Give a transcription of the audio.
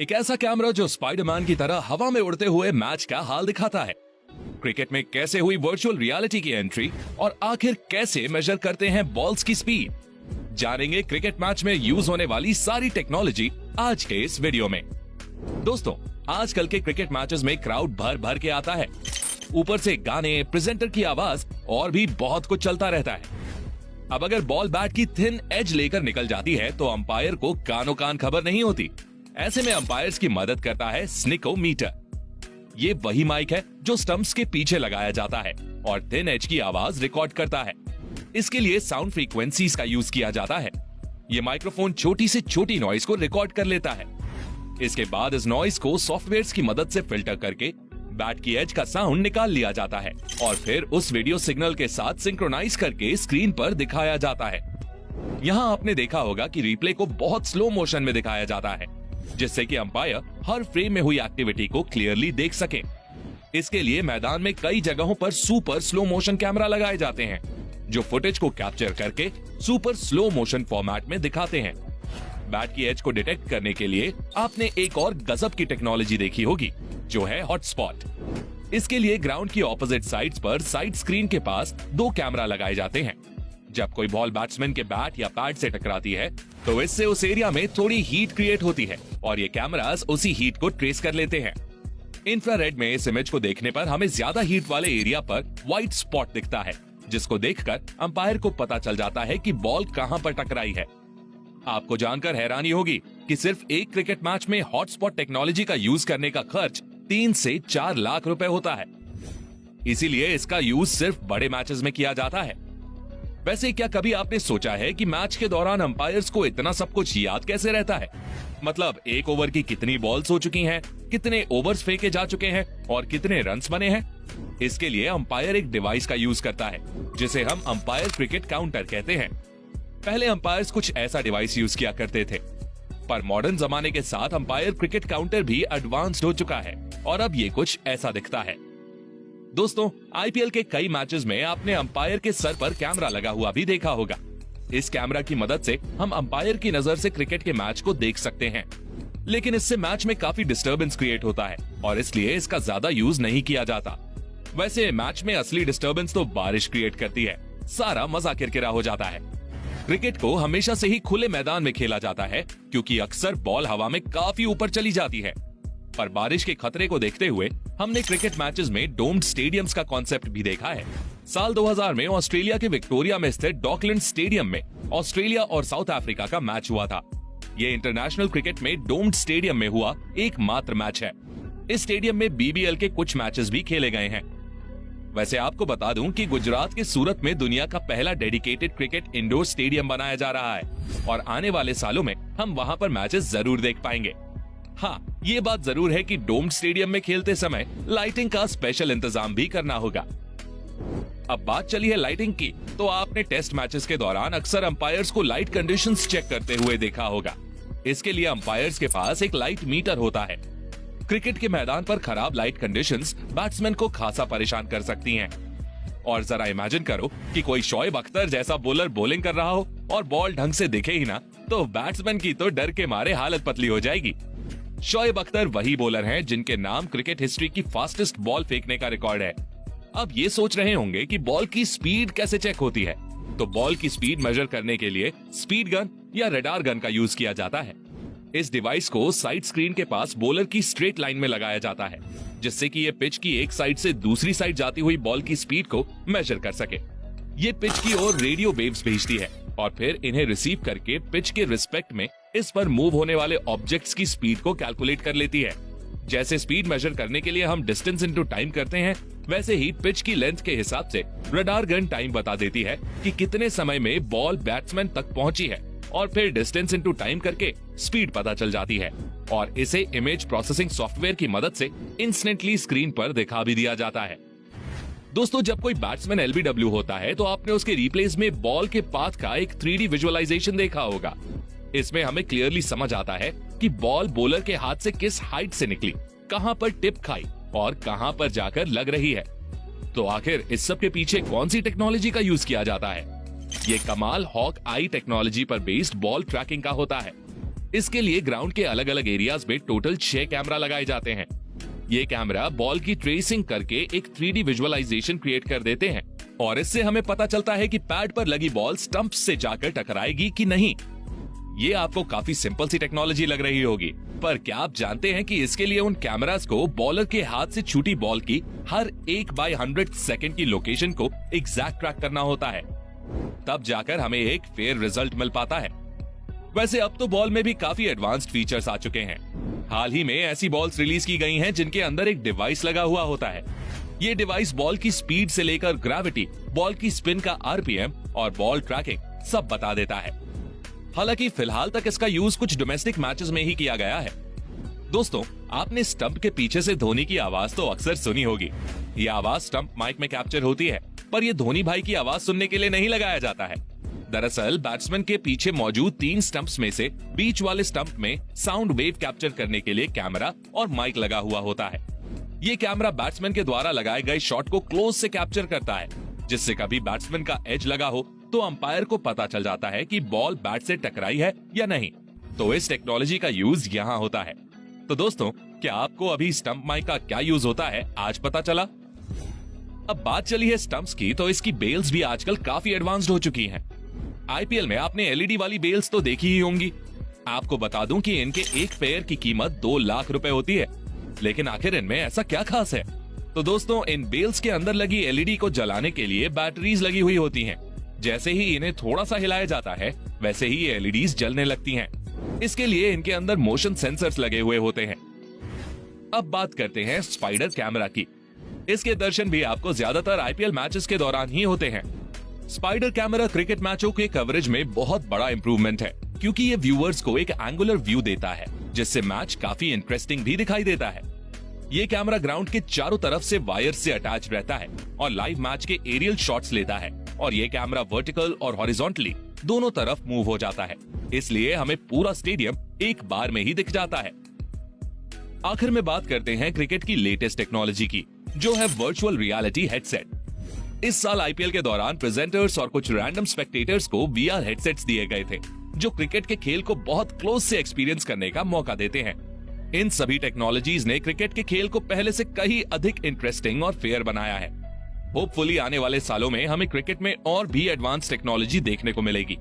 एक ऐसा कैमरा जो स्पाइडरमैन की तरह हवा में उड़ते हुए मैच का हाल दिखाता है। क्रिकेट में कैसे हुई वर्चुअल रियलिटी की एंट्री और आखिर कैसे मेजर करते हैं बॉल्स की स्पीड, जानेंगे क्रिकेट मैच में यूज होने वाली सारी टेक्नोलॉजी आज के इस वीडियो में। दोस्तों, आजकल के क्रिकेट मैचेस में क्राउड भर भर के आता है, ऊपर से गाने, प्रेजेंटर की आवाज और भी बहुत कुछ चलता रहता है। अब अगर बॉल बैट की थिन एज लेकर निकल जाती है तो अंपायर को कानो कान खबर नहीं होती। ऐसे में अंपायर्स की मदद करता है स्निकोमीटर। ये वही माइक है जो स्टंप्स के पीछे लगाया जाता है और थिन एज की आवाज रिकॉर्ड करता है। इसके लिए साउंड फ्रीक्वेंसीज का यूज किया जाता है। ये माइक्रोफोन छोटी से छोटी नॉइज को रिकॉर्ड कर लेता है। इसके बाद इस नॉइज को सॉफ्टवेयर की मदद से फिल्टर करके बैट की एज का साउंड निकाल लिया जाता है और फिर उस वीडियो सिग्नल के साथ सिंक्रोनाइज करके स्क्रीन पर दिखाया जाता है। यहाँ आपने देखा होगा कि रिप्ले को बहुत स्लो मोशन में दिखाया जाता है, जिससे कि अंपायर हर फ्रेम में हुई एक्टिविटी को क्लियरली देख सके। इसके लिए मैदान में कई जगहों पर सुपर स्लो मोशन कैमरा लगाए जाते हैं, जो फुटेज को कैप्चर करके सुपर स्लो मोशन फॉर्मेट में दिखाते हैं। बैट की एज को डिटेक्ट करने के लिए आपने एक और गजब की टेक्नोलॉजी देखी होगी, जो है हॉटस्पॉट। इसके लिए ग्राउंड की ऑपोजिट साइड्स पर साइड स्क्रीन के पास 2 कैमरा लगाए जाते हैं। जब कोई बॉल बैट्समैन के बैट या पैड से टकराती है तो इससे उस एरिया में थोड़ी हीट क्रिएट होती है और ये कैमरास उसी हीट को ट्रेस कर लेते हैं। इंफ्रारेड में इस इमेज को देखने पर हमें ज्यादा हीट वाले एरिया पर व्हाइट स्पॉट दिखता है, जिसको देखकर अंपायर को पता चल जाता है कि बॉल कहां पर टकराई है। आपको जानकर हैरानी होगी कि सिर्फ एक क्रिकेट मैच में हॉटस्पॉट टेक्नोलॉजी का यूज करने का खर्च 3 से 4 लाख रुपए होता है। इसीलिए इसका यूज सिर्फ बड़े मैचेस में किया जाता है। वैसे क्या कभी आपने सोचा है कि मैच के दौरान अंपायर्स को इतना सब कुछ याद कैसे रहता है? मतलब एक ओवर की कितनी बॉल्स हो चुकी हैं, कितने ओवर्स फेंके जा चुके हैं और कितने रन्स बने हैं? इसके लिए अंपायर एक डिवाइस का यूज करता है, जिसे हम अंपायर क्रिकेट काउंटर कहते हैं। पहले अंपायर्स कुछ ऐसा डिवाइस यूज किया करते थे, पर मॉडर्न जमाने के साथ अंपायर क्रिकेट काउंटर भी एडवांस्ड हो चुका है और अब ये कुछ ऐसा दिखता है। दोस्तों, आईपीएल के कई मैचेस में आपने अंपायर के सर पर कैमरा लगा हुआ भी देखा होगा। इस कैमरा की मदद से हम अंपायर की नजर से क्रिकेट के मैच को देख सकते हैं, लेकिन इससे मैच में काफी डिस्टर्बेंस क्रिएट होता है और इसलिए इसका ज्यादा यूज नहीं किया जाता। वैसे मैच में असली डिस्टर्बेंस तो बारिश क्रिएट करती है, सारा मजा किरकिरा हो जाता है। क्रिकेट को हमेशा से ही खुले मैदान में खेला जाता है, क्योंकि अक्सर बॉल हवा में काफी ऊपर चली जाती है। पर बारिश के खतरे को देखते हुए हमने क्रिकेट मैचेस में डोम्ड स्टेडियम्स का कॉन्सेप्ट भी देखा है। साल 2000 में ऑस्ट्रेलिया के विक्टोरिया में स्थित डॉकलैंड स्टेडियम में ऑस्ट्रेलिया और साउथ अफ्रीका का मैच हुआ था। ये इंटरनेशनल क्रिकेट में डोम्ड स्टेडियम में हुआ एकमात्र मैच है। इस स्टेडियम में बीबीएल के कुछ मैचेस भी खेले गए हैं। वैसे आपको बता दूं कि गुजरात के सूरत में दुनिया का पहला डेडिकेटेड क्रिकेट इंडोर स्टेडियम बनाया जा रहा है और आने वाले सालों में हम वहां पर मैचेस जरूर देख पाएंगे। हाँ, ये बात जरूर है कि डोम्ड स्टेडियम में खेलते समय लाइटिंग का स्पेशल इंतजाम भी करना होगा। अब बात चली है लाइटिंग की, तो आपने टेस्ट मैचेस के दौरान अक्सर अंपायर्स को लाइट कंडीशंस चेक करते हुए देखा होगा। इसके लिए अंपायर्स के पास एक लाइट मीटर होता है। क्रिकेट के मैदान पर खराब लाइट कंडीशंस बैट्समैन को खासा परेशान कर सकती हैं। और जरा इमेजिन करो कि कोई शोएब अख्तर जैसा बॉलर बॉलिंग कर रहा हो और बॉल ढंग से दिखे ही ना, तो बैट्समैन की तो डर के मारे हालत पतली हो जाएगी। शोएब अख्तर वही बॉलर हैं जिनके नाम क्रिकेट हिस्ट्री की फास्टेस्ट बॉल फेंकने का रिकॉर्ड है। अब ये सोच रहे होंगे कि बॉल की स्पीड कैसे चेक होती है, तो बॉल की स्पीड मेजर करने के लिए स्पीड गन या रडार गन का यूज किया जाता है। इस डिवाइस को साइड स्क्रीन के पास बॉलर की स्ट्रेट लाइन में लगाया जाता है, जिससे कि ये पिच की एक साइड से दूसरी साइड जाती हुई बॉल की स्पीड को मेजर कर सके। ये पिच की ओर रेडियो वेव्स भेजती है और फिर इन्हें रिसीव करके पिच के रिस्पेक्ट में इस पर मूव होने वाले ऑब्जेक्ट्स की स्पीड को कैलकुलेट कर लेती है। जैसे स्पीड मेजर करने के लिए हम डिस्टेंस इनटू टाइम करते हैं, वैसे ही पिच की लेंथ के हिसाब से रडार गन टाइम बता देती है कि कितने समय में बॉल बैट्समैन तक पहुंची है और फिर डिस्टेंस इनटू टाइम करके स्पीड पता चल जाती है और इसे इमेज प्रोसेसिंग सॉफ्टवेयर की मदद से इंस्टेंटली स्क्रीन पर दिखा भी दिया जाता है। दोस्तों, जब कोई बैट्समैन एलबीडब्ल्यू होता है तो आपने उसके रिप्लेस में बॉल के पाथ का एक 3D विजुअलाइजेशन देखा होगा। इसमें हमें क्लियरली समझ आता है कि बॉल बॉलर के हाथ से किस हाइट से निकली, कहां पर टिप खाई और कहां पर जाकर लग रही है। तो आखिर इस सब के पीछे कौन सी टेक्नोलॉजी का यूज किया जाता है? ये कमाल हॉक आई टेक्नोलॉजी पर बेस्ड बॉल ट्रैकिंग का होता है। इसके लिए ग्राउंड के अलग अलग एरियाज में टोटल 6 कैमरा लगाए जाते हैं। ये कैमरा बॉल की ट्रेसिंग करके एक 3D विजुअलाइजेशन क्रिएट कर देते हैं और इससे हमें पता चलता है कि पैड पर लगी बॉल स्टंप से जाकर टकराएगी कि नहीं। ये आपको काफी सिंपल सी टेक्नोलॉजी लग रही होगी, पर क्या आप जानते हैं कि इसके लिए उन कैमरास को बॉलर के हाथ से छूटी बॉल की हर 1/100 सेकंड की लोकेशन को एग्जैक्ट ट्रैक करना होता है, तब जाकर हमें एक फेयर रिजल्ट मिल पाता है। वैसे अब तो बॉल में भी काफी एडवांस्ड फीचर्स आ चुके हैं। हाल ही में ऐसी बॉल्स रिलीज की गई हैं जिनके अंदर एक डिवाइस लगा हुआ होता है। ये डिवाइस बॉल की स्पीड से लेकर ग्रेविटी, बॉल की स्पिन का आरपीएम और बॉल ट्रैकिंग सब बता देता है। हालांकि फिलहाल तक इसका यूज कुछ डोमेस्टिक मैचेस में ही किया गया है। दोस्तों, आपने स्टंप के पीछे से धोनी की आवाज तो अक्सर सुनी होगी। ये आवाज स्टंप माइक में कैप्चर होती है, पर यह धोनी भाई की आवाज सुनने के लिए नहीं लगाया जाता है। दरअसल बैट्समैन के पीछे मौजूद 3 स्टंप्स में से बीच वाले स्टंप में साउंड वेव कैप्चर करने के लिए कैमरा और माइक लगा हुआ होता है। ये कैमरा बैट्समैन के द्वारा लगाए गए शॉट को क्लोज से कैप्चर करता है, जिससे कभी बैट्समैन का एज लगा हो तो अंपायर को पता चल जाता है कि बॉल बैट से टकराई है या नहीं। तो इस टेक्नोलॉजी का यूज यहाँ होता है। तो दोस्तों, क्या आपको अभी स्टंप माइक का क्या यूज होता है आज पता चला? अब बात चली है स्टंप्स की, तो इसकी बेल्स भी आजकल काफी एडवांस्ड हो चुकी हैं। आईपीएल में आपने एलईडी वाली बेल्स तो देखी ही होंगी। आपको बता दूं कि इनके एक पेयर की कीमत 2 लाख रुपए होती है, लेकिन आखिर इनमें ऐसा क्या खास है? तो दोस्तों, इन बेल्स के अंदर लगी एलईडी को जलाने के लिए बैटरीज लगी हुई होती हैं। जैसे ही इन्हें थोड़ा सा हिलाया जाता है, वैसे ही ये एलईडीज जलने लगती हैं। इसके लिए इनके अंदर मोशन सेंसर्स लगे हुए होते हैं। अब बात करते हैं स्पाइडर कैमरा की। इसके दर्शन भी आपको ज्यादातर आईपीएल मैचेस के दौरान ही होते हैं। स्पाइडर कैमरा क्रिकेट मैचों के कवरेज में बहुत बड़ा इंप्रूवमेंट है, क्योंकि ये व्यूअर्स को एक एंगुलर व्यू देता है, जिससे मैच काफी इंटरेस्टिंग भी दिखाई देता है। ये कैमरा ग्राउंड के चारों तरफ से वायर से अटैच रहता है और लाइव मैच के एरियल शॉट्स लेता है, और ये कैमरा वर्टिकल और हॉरिजॉन्टली दोनों तरफ मूव हो जाता है, इसलिए हमें पूरा स्टेडियम एक बार में ही दिख जाता है। आखिर में बात करते हैं क्रिकेट की लेटेस्ट टेक्नोलॉजी की, जो है वर्चुअल रियलिटी हेडसेट। इस साल आईपीएल के दौरान प्रेजेंटर्स और कुछ रैंडम स्पेक्टेटर्स को वीआर हेडसेट्स दिए गए थे, जो क्रिकेट के खेल को बहुत क्लोज से एक्सपीरियंस करने का मौका देते हैं। इन सभी टेक्नोलॉजीज ने क्रिकेट के खेल को पहले से कहीं अधिक इंटरेस्टिंग और फेयर बनाया है। होपफुली आने वाले सालों में हमें क्रिकेट में और भी एडवांस टेक्नोलॉजी देखने को मिलेगी।